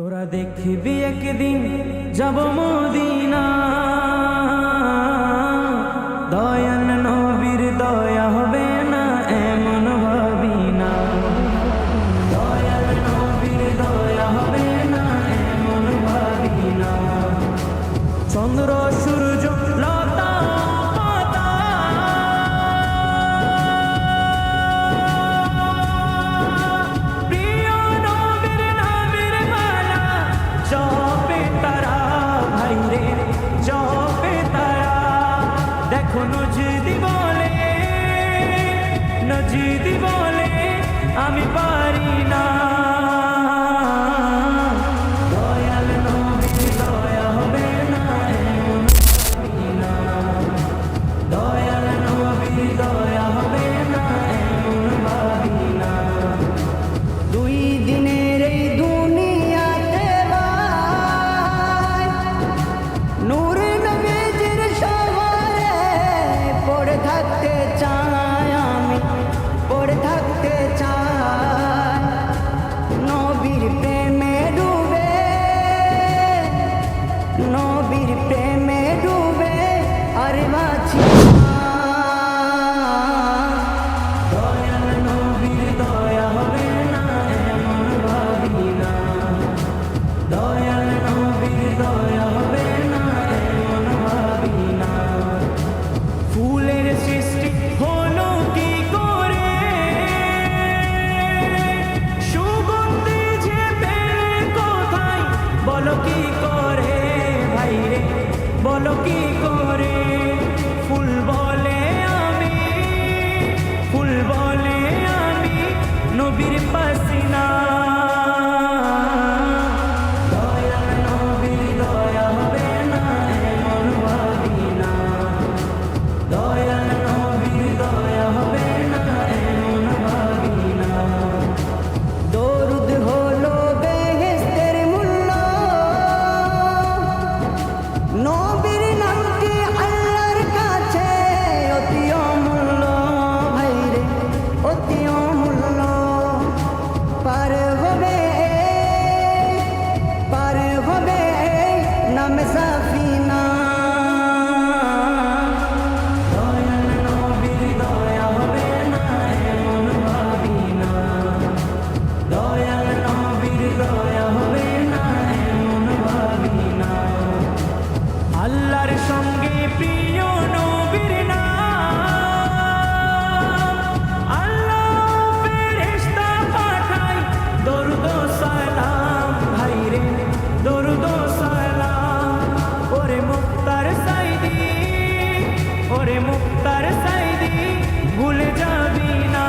তোরা দেখবি একদিন যাব মদিনা, দয়াল নবীর দয়া হবে না এমন ভাবি না। দয়াল নবীর দয়া হবে না এমন ভাবি না। চন্দ্র সূর্য লতা পাতা প্রিয় নবীর নামের মালা জপে তারা, ভাইরে জপে তারা। দেখো নজিদি বলে আমি পারি না। দয়াল নবীর দয়া হবে না এমন ভাবি না। দয়াল নবীর দয়া হবে না এমন ভাবি না। দুই দিনের এই দুনিয়াতে ভাই নূর নবীজির শহরে পড়ে থাকতে চাই, আমি পড়ে থাকতে চাই। নবীর প্রেমে ডুবে, নবীর প্রেমে ডুবে আর বাঁচি না। দয়াল নবীর দয়া হবে না এমন ভাবি না। দয়াল নবীর দয়া হবে না এমন ভাবি না। ফুলের সৃষ্টি হলো কি করে, সুগন্ধি যে পেলে কোথায়, বলো কি করে ভাইরে, বলো কি করে। ফুল বলে আমি নবীর পাসিনা। দয়াল নবীর দয়া হবে না এমন ভাবি না। দয়াল নবীর দয়া হবে না এমন ভাবি না। দরুদ হলো বেহেশতের মূল্য, নবীর নামটি আল্লাহর কাছে অতি অমূল্য, ভাইরে অতি অমূল্য। পার হবে নামে সাফিনা। দয়াল নবীর দয়া হবে না এমন ভাবি না। দয়াল নবীর দয়া হবে না এমন ভাবি না। আল্লাহর সঙ্গে প্রিয় নবীর নাম, আল্লাহ ফেরেশতা পাঠায় দরুদ ও সালাম, ভাইরে দরুদ ও সালাম। ওরে মুক্তার সাইদি ভুলে যাবি না।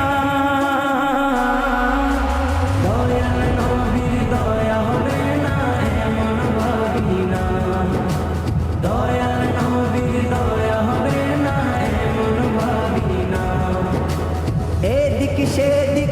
দয়াল নবীর দয়া হবে না এমন ভাবি না। দয়াল নবীর দয়া হবে না এমন ভাবি না। এদিক সেদিক